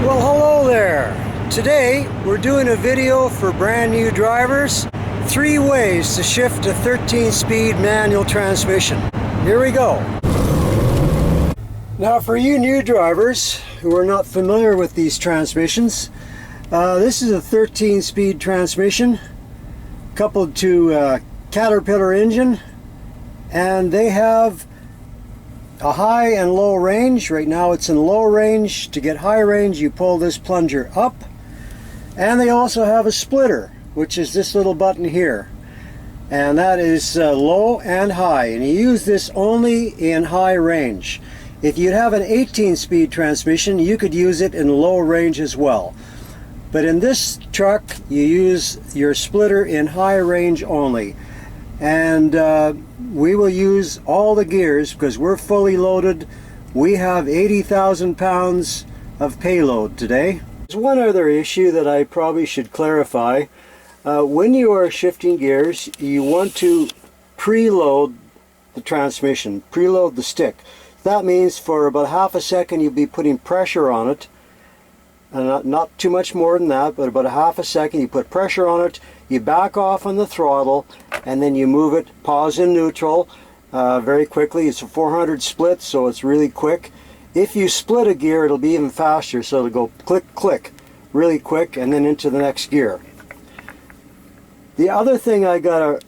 Well, hello there. Today we're doing a video for brand new drivers. 3 ways to shift a 13-speed manual transmission. Here we go. Now for you new drivers who are not familiar with these transmissions, this is a 13-speed transmission coupled to a Caterpillar engine, and they have a high and low range. Right now it's in low range. To get high range, you pull this plunger up, and they also have a splitter, which is this little button here, and that is low and high, and you use this only in high range. If you have an 18-speed transmission, you could use it in low range as well, but in this truck you use your splitter in high range only. And we will use all the gears because we're fully loaded. We have 80,000 pounds of payload today. There's one other issue that I probably should clarify. When you are shifting gears, you want to preload the transmission, preload the stick. That means for about half a second you'll be putting pressure on it, and not too much more than that, but about a half a second you put pressure on it, you back off on the throttle, and then you move it, pause in neutral very quickly. It's a 400 split, so it's really quick. If you split a gear, it'll be even faster, so it'll go click, click, really quick, and then into the next gear. The other thing I gotta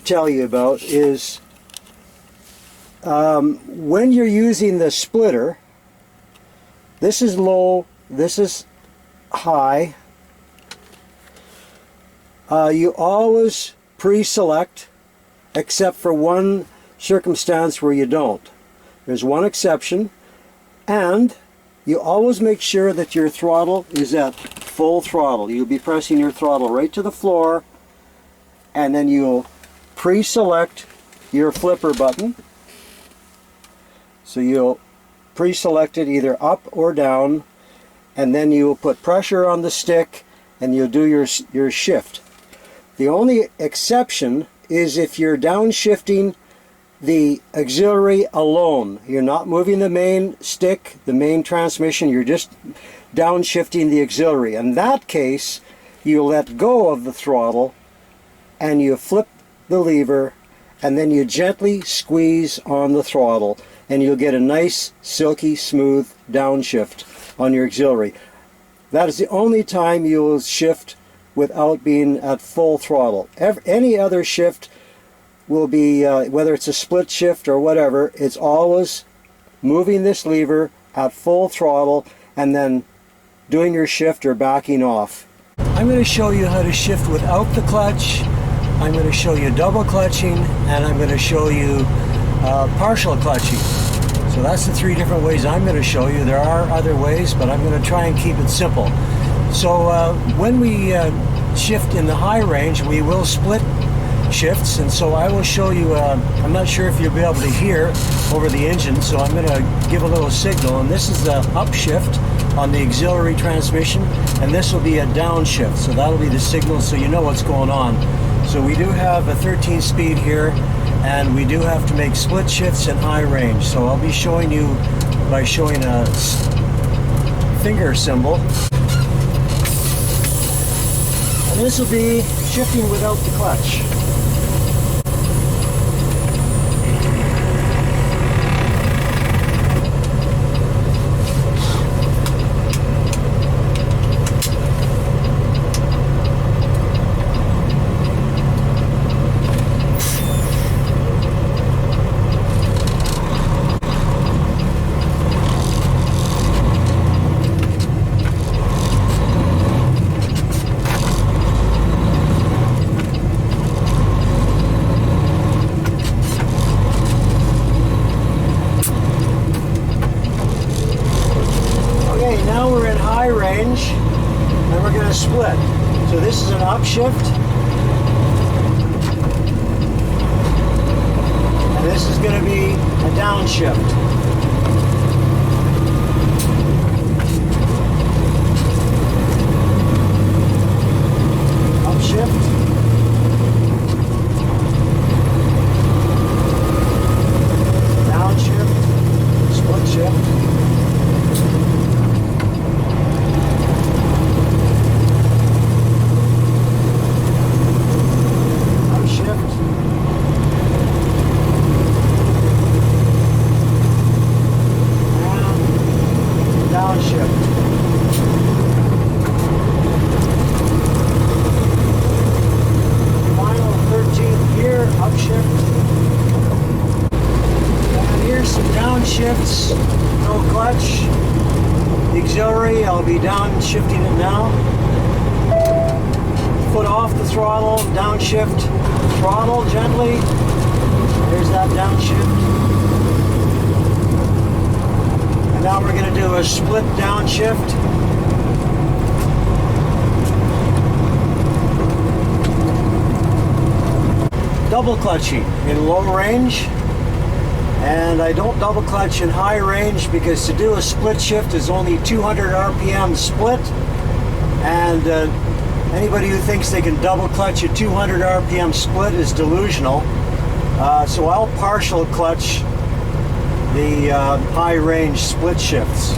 tell you about is when you're using the splitter, this is low, this is high. You always pre-select, except for one circumstance where you don't. There's one exception, and you always make sure that your throttle is at full throttle. You'll be pressing your throttle right to the floor, and then you'll pre-select your flipper button. So you'll pre-select it either up or down, and then you'll put pressure on the stick and you'll do your shift. The only exception is if you're downshifting the auxiliary alone. You're not moving the main stick, the main transmission, you're just downshifting the auxiliary. In that case, you let go of the throttle and you flip the lever, and then you gently squeeze on the throttle, and you'll get a nice silky smooth downshift on your auxiliary. That is the only time you will shift without being at full throttle. Any other shift will be, whether it's a split shift or whatever, it's always moving this lever at full throttle and then doing your shift or backing off. I'm going to show you how to shift without the clutch. I'm going to show you double clutching, and I'm going to show you partial clutching. So that's the 3 different ways I'm going to show you. There are other ways, but I'm going to try and keep it simple. So when we shift in the high range, we will split shifts, and so I will show you, I'm not sure if you'll be able to hear over the engine, so I'm going to give a little signal, and this is the upshift on the auxiliary transmission, and this will be a downshift, so that'll be the signal so you know what's going on. So we do have a 13 speed here, and we do have to make split shifts in high range. So I'll be showing you by showing a finger symbol. And this will be shifting without the clutch. And we're going to split. So this is an upshift, and this is going to be a downshift. Upshift, downshift, split shift. auxiliary. I'll be downshifting it now. Foot off the throttle, downshift, throttle gently. There's that downshift. And now we're going to do a split downshift. Double clutching in low range, and I don't double clutch in high range because to do a split shift is only 200 RPM split, and anybody who thinks they can double clutch a 200 RPM split is delusional. So I'll partial clutch the high range split shifts.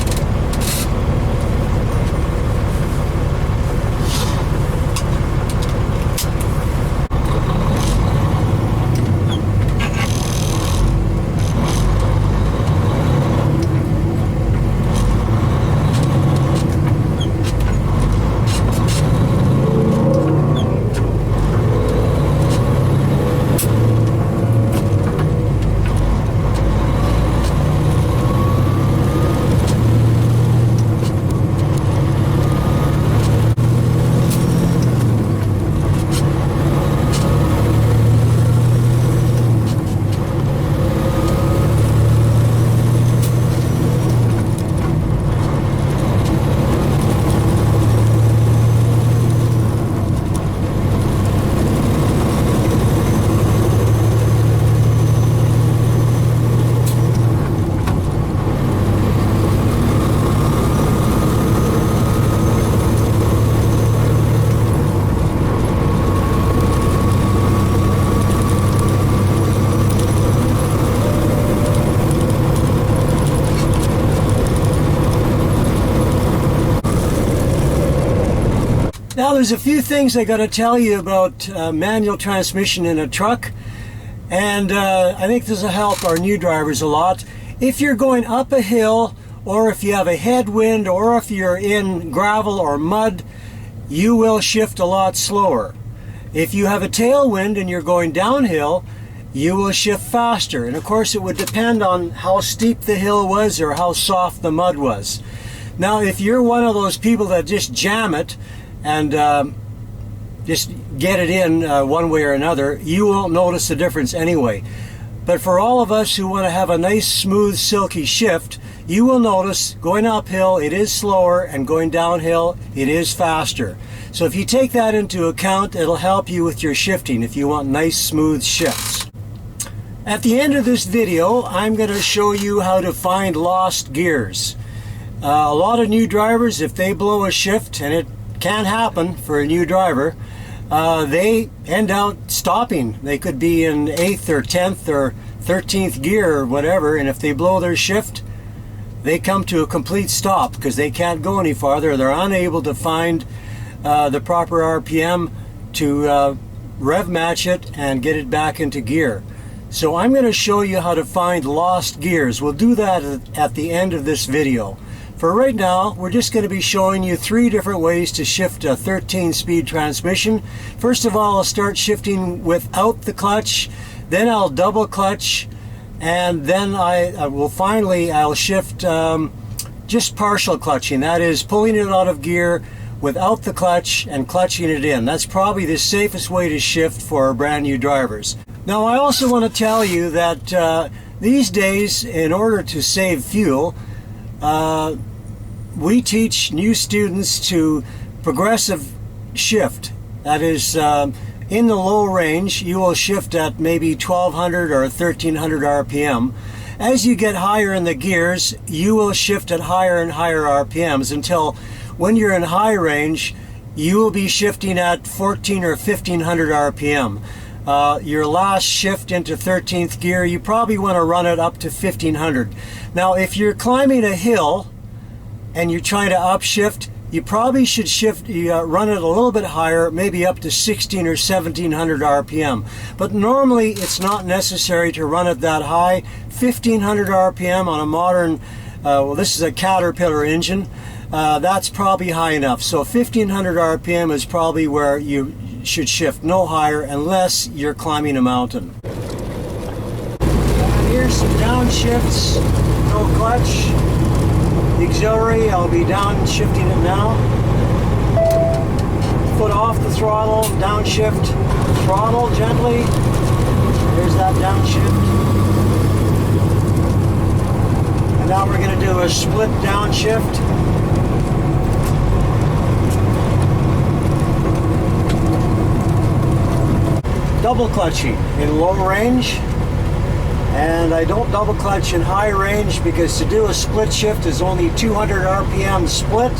Now there's a few things I got to tell you about manual transmission in a truck, and I think this will help our new drivers a lot. If you're going up a hill, or if you have a headwind, or if you're in gravel or mud, you will shift a lot slower. If you have a tailwind and you're going downhill, you will shift faster. And of course it would depend on how steep the hill was or how soft the mud was. Now if you're one of those people that just jam it and just get it in one way or another, you won't notice the difference anyway. But for all of us who want to have a nice, smooth, silky shift, you will notice going uphill it is slower and going downhill it is faster. So if you take that into account, it'll help you with your shifting if you want nice, smooth shifts. At the end of this video, I'm going to show you how to find lost gears. A lot of new drivers, if they blow a shift, and it can happen for a new driver, they end out stopping. They could be in 8th or 10th or 13th gear or whatever, and if they blow their shift, they come to a complete stop because they can't go any farther. They're unable to find the proper RPM to rev match it and get it back into gear. So I'm going to show you how to find lost gears. We'll do that at the end of this video. For right now, we're just going to be showing you 3 different ways to shift a 13-speed transmission. First of all, I'll start shifting without the clutch, then I'll double clutch, and then I'll shift just partial clutching. That is pulling it out of gear without the clutch and clutching it in. That's probably the safest way to shift for brand new drivers. Now I also want to tell you that these days, in order to save fuel, we teach new students to progressive shift. That is, in the low range, you will shift at maybe 1200 or 1300 RPM. As you get higher in the gears, you will shift at higher and higher RPMs until when you're in high range, you will be shifting at 14 or 1500 RPM. Your last shift into 13th gear, you probably want to run it up to 1500. Now, if you're climbing a hill and you're trying to upshift, you probably should run it a little bit higher, maybe up to 16 or 1700 RPM. But normally it's not necessary to run it that high. 1500 RPM on a modern, well, this is a Caterpillar engine, that's probably high enough. So 1500 RPM is probably where you should shift, no higher unless you're climbing a mountain. And here's some downshifts, no clutch. the auxiliary. I'll be downshifting it now. Foot off the throttle, downshift, throttle gently. There's that downshift. And now we're going to do a split downshift. Double clutching in low range, and I don't double clutch in high range because to do a split shift is only 200 RPM split.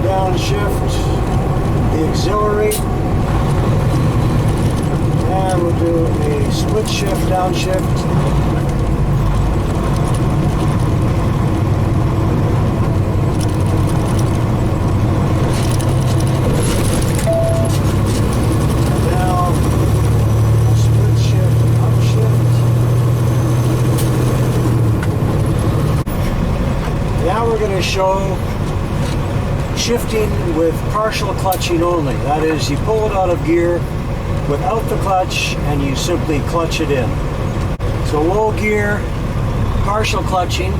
Downshift the auxiliary, and we'll do a split shift downshift. And now a split shift upshift. Now we're going to show shifting with partial clutching only. That is, you pull it out of gear without the clutch and you simply clutch it in. So low gear, partial clutching.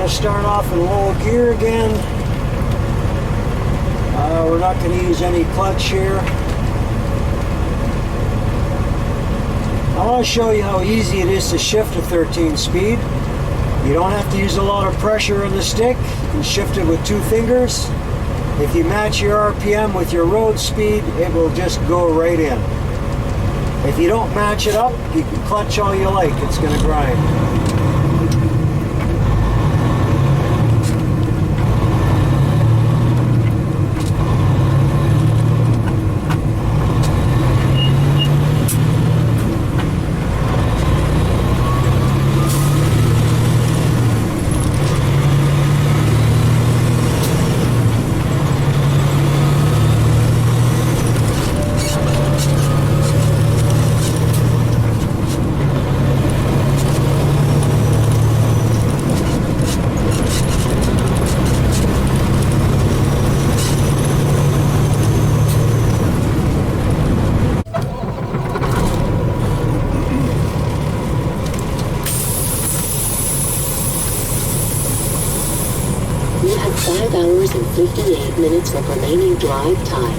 Start off in low gear again. We're not going to use any clutch here. I want to show you how easy it is to shift a 13 speed. You don't have to use a lot of pressure on the stick. You can shift it with 2 fingers. If you match your RPM with your road speed, it will just go right in. If you don't match it up, you can clutch all you like. It's going to grind. You have 5 hours and 58 minutes of remaining drive time.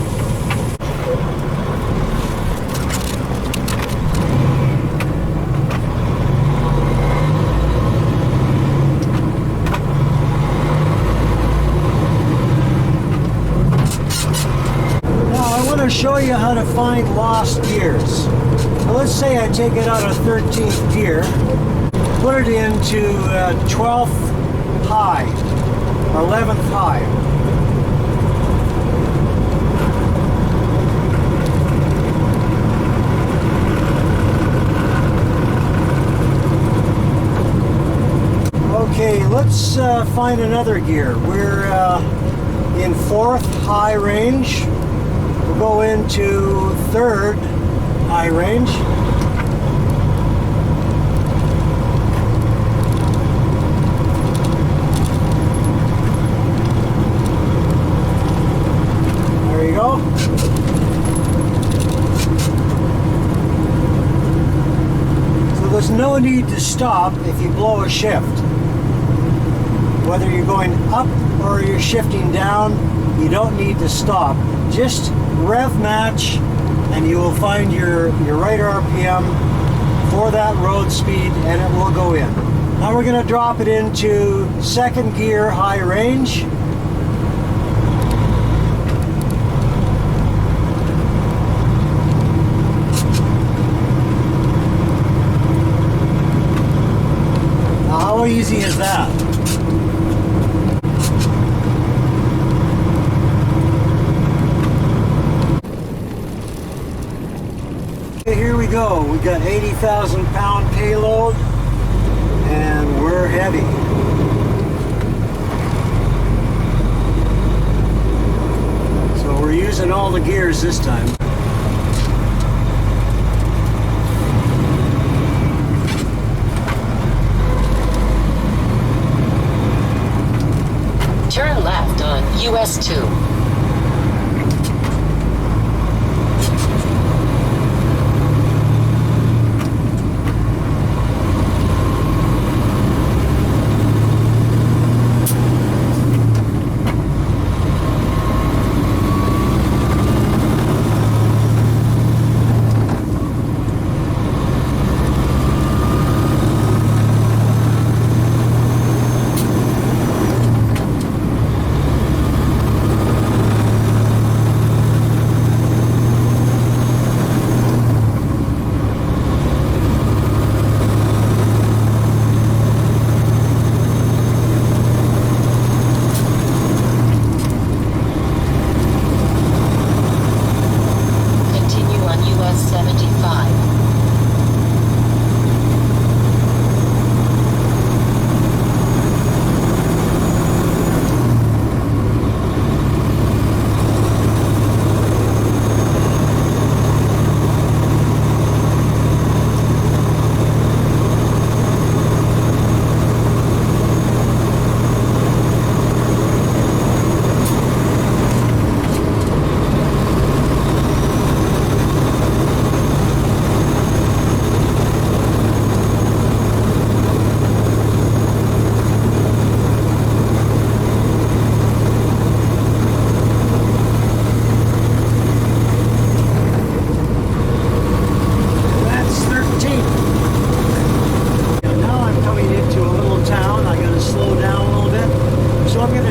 Now I want to show you how to find lost gears. So let's say I take it out of 13th gear, put it into 12th high, or 11th high. Okay, let's find another gear. We're in 4th high range. We'll go into third high range. There you go. So there's no need to stop if you blow a shift. Whether you're going up or you're shifting down, you don't need to stop. Just rev match and you will find your right RPM for that road speed and it will go in. Now we're going to drop it into second gear high range. Now how easy is that? Here we go. We got 80,000 pound payload and we're heavy. So we're using all the gears this time. Turn left on US 2.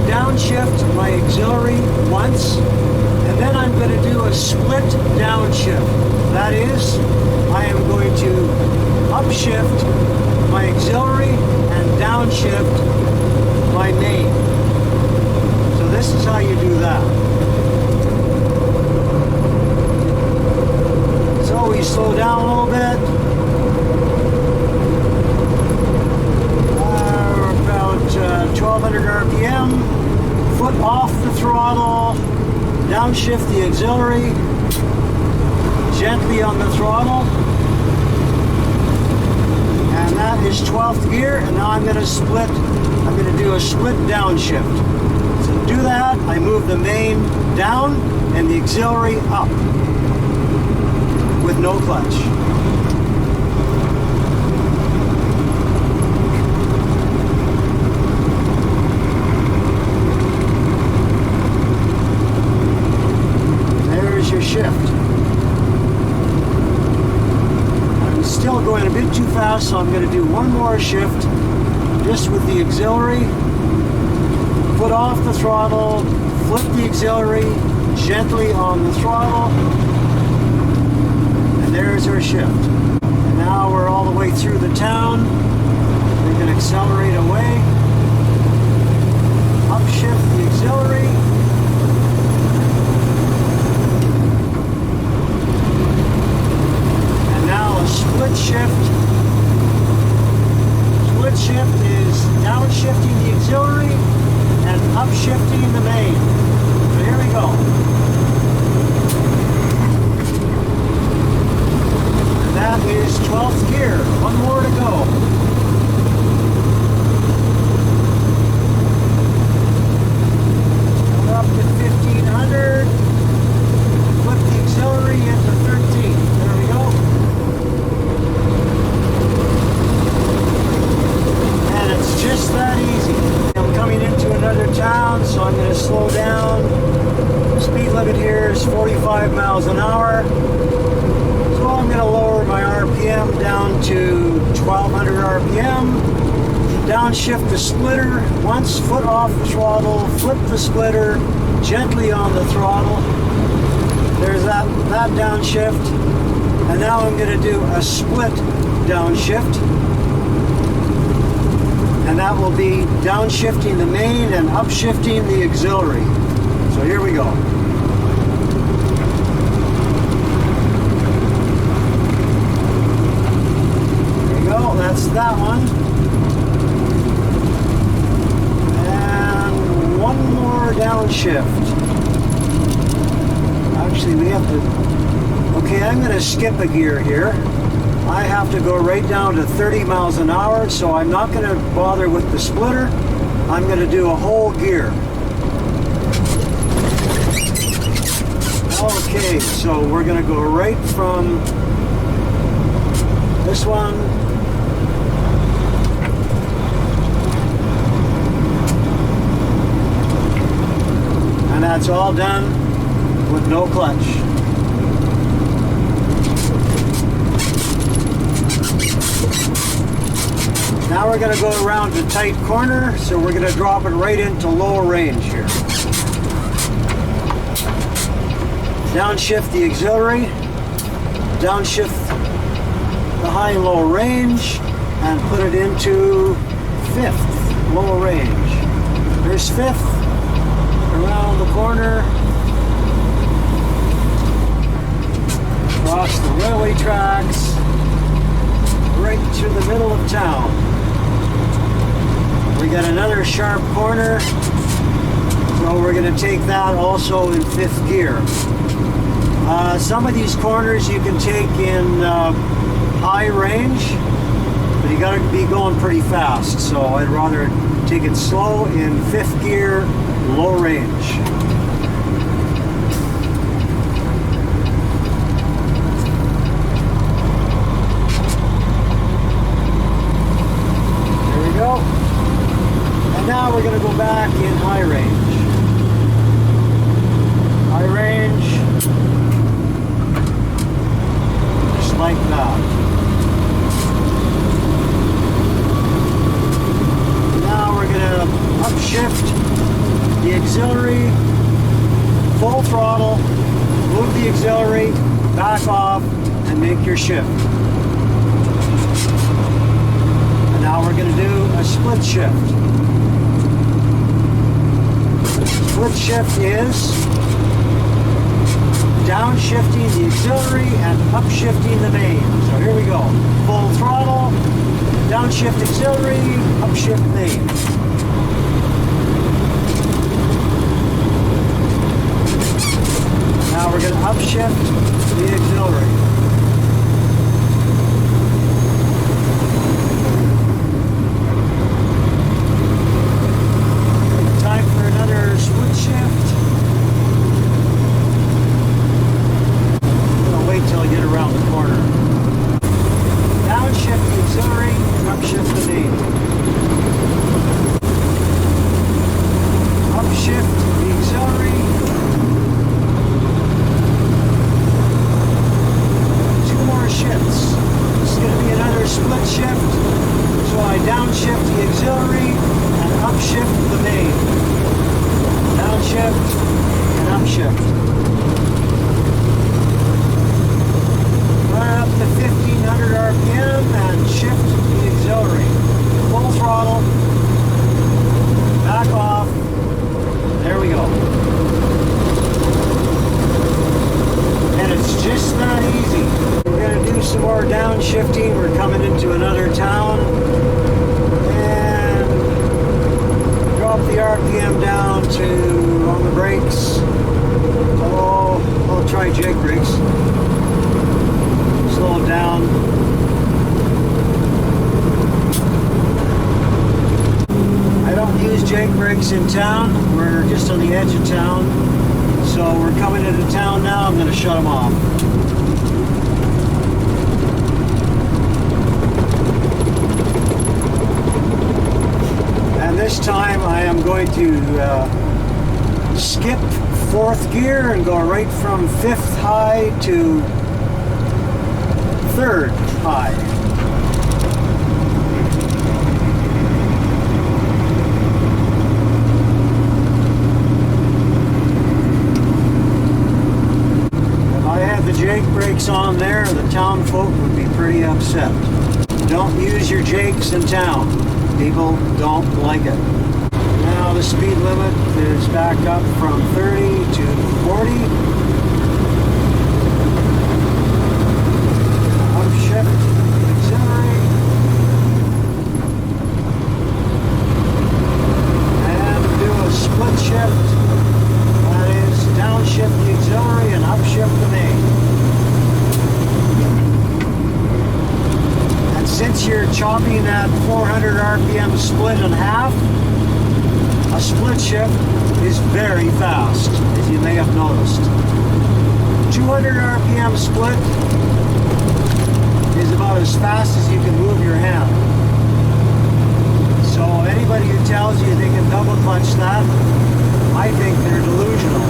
downshift my auxiliary once, and then I'm going to do a split downshift. That is, I am going to upshift my auxiliary and downshift my main. So this is how you do that. So we slow down a little bit. About 1200 RPM. Foot off the throttle. Downshift the auxiliary. Gently on the throttle. And that is 12th gear. And now I'm going to split. I'm going to do a split downshift. So to do that, I move the main down and the auxiliary up with no clutch. There's your shift. I'm still going a bit too fast, so I'm going to do one more shift just with the auxiliary. Foot off the throttle, flip the auxiliary gently on the throttle. There's our shift. And now we're all the way through the town. We can accelerate away. Upshift the auxiliary. And now a split shift. Split shift is downshifting the auxiliary and upshifting the main. So here we go. downshift the splitter. Once foot off the throttle, flip the splitter gently on the throttle. There's that downshift. And now I'm going to do a split downshift. And that will be downshifting the main and upshifting the auxiliary. So here we go. There you go, that's that one. And one more downshift. Actually, we have to... Okay, I'm going to skip a gear here. I have to go right down to 30 miles an hour, so I'm not going to bother with the splitter. I'm going to do a whole gear. Okay, so we're going to go right from this one and that's all done with no clutch. Now we're going to go around to tight corner, so we're going to drop it right into low range here. Downshift the auxiliary, downshift the high and low range, and put it into fifth, low range. There's fifth, around the corner, across the railway tracks, right through the middle of town. We got another sharp corner, so we're going to take that also in fifth gear. Some of these corners you can take in high range, but you got to be going pretty fast, so I'd rather take it slow in fifth gear, low range. There we go. And now we're going to go back in high range. High range. Like that. Now we're going to upshift the auxiliary, full throttle, move the auxiliary, back off, and make your shift. And now we're going to do a split shift. Split shift is downshifting the auxiliary and upshifting the main. So here we go. Full throttle, downshift auxiliary, upshift main. Now we're going to upshift the auxiliary. Time for another split shift. Till I get around the corner. Downshift the auxiliary, upshift the main. Upshift the auxiliary. Two more shifts. This is going to be another split shift. So I downshift the auxiliary and upshift the main. Downshift and upshift. Up to 1500 RPM and shift the auxiliary. Full throttle, back off. There we go. And it's just that easy. We're going to do some more downshifting. We're coming into another town. And drop the RPM down to on the brakes. Oh, I'll try jake brakes. Slow it down. I don't use jake brakes in town. We're just on the edge of town. So we're coming into town now. I'm going to shut them off. And this time I am going to skip fourth gear and go right from fifth high to third high. jakes on there, the town folk would be pretty upset. Don't use your jakes in town. People don't like it. Now the speed limit is back up from 30 to 40. Upshift, auxiliary. And do a split shift. That is downshift the auxiliary and upshift the main. And since you're chopping that 400 RPM split in half, a split shift is very fast, as you may have noticed. 200 RPM split is about as fast as you can move your hand. So anybody who tells you they can double clutch that, I think they're delusional.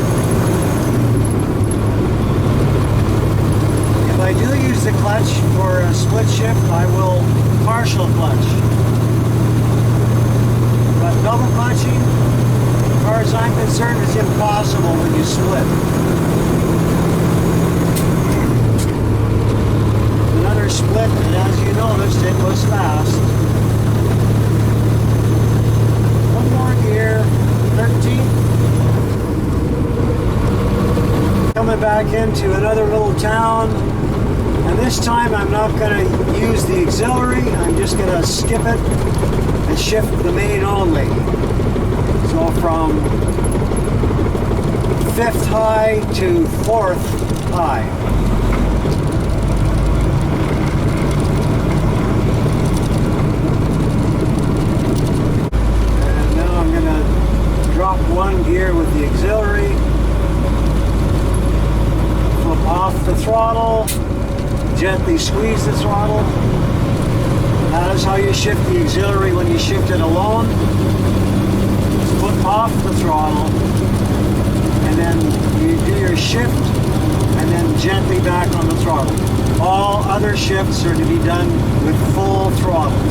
If I do use the clutch for a split shift, I will partial clutch. But double clutching, as far as I'm concerned, is impossible when you split. Another split, and as you noticed, it was fast. One more gear, 13. Coming back into another little town, and this time I'm not going to use the auxiliary, I'm just going to skip it and shift the main only. So from 5th high to 4th high. And now I'm going to drop one gear with the auxiliary, flip off the throttle, gently squeeze the throttle. That is how you shift the auxiliary when you shift it alone. Flip off the throttle, and then you do your shift, and then gently back on the throttle. All other shifts are to be done with full throttle.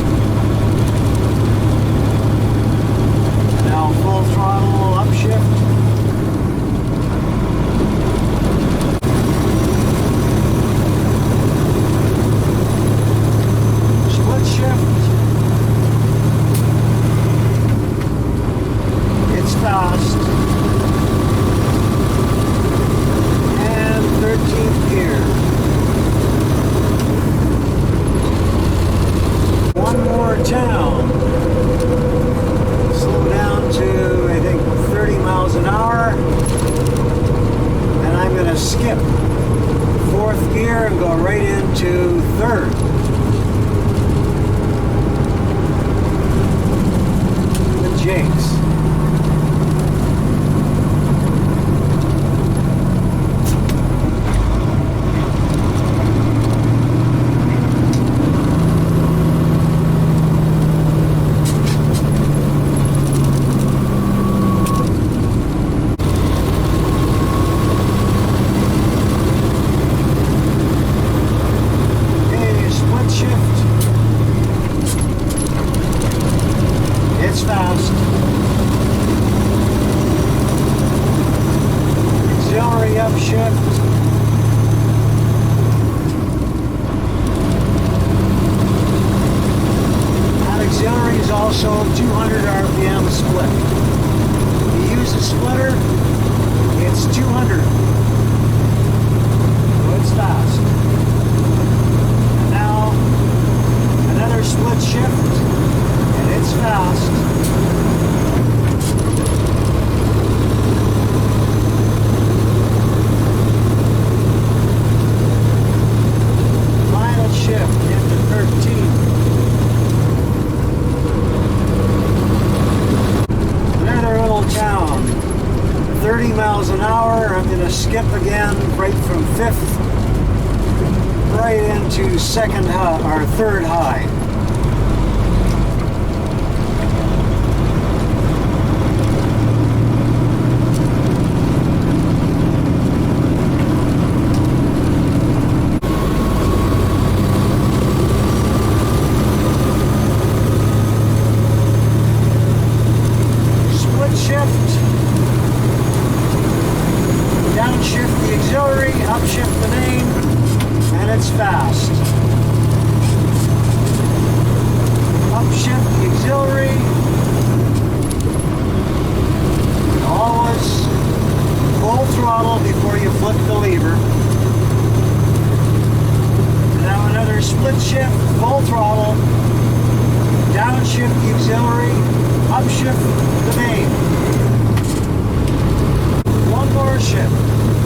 Now full throttle, upshift. Fast. And 13th gear. One more town. Slow down to, I think, 30 miles an hour. And I'm going to skip 4th gear and go right into 3rd. The jakes. Fast. Auxiliary upshift. That auxiliary is also 200 RPM split. If you use a splitter, it's 200. So it's fast. And now another split shift, and it's fast. Shift into 13. Another little town. 30 miles an hour. I'm going to skip again right from 5th right into 2nd high, or 3rd high. Downshift the auxiliary, upshift the main. upshift the auxiliary. Always full throttle before you flip the lever. Now another split shift, full throttle. Downshift the auxiliary, upshift the main. One more shift.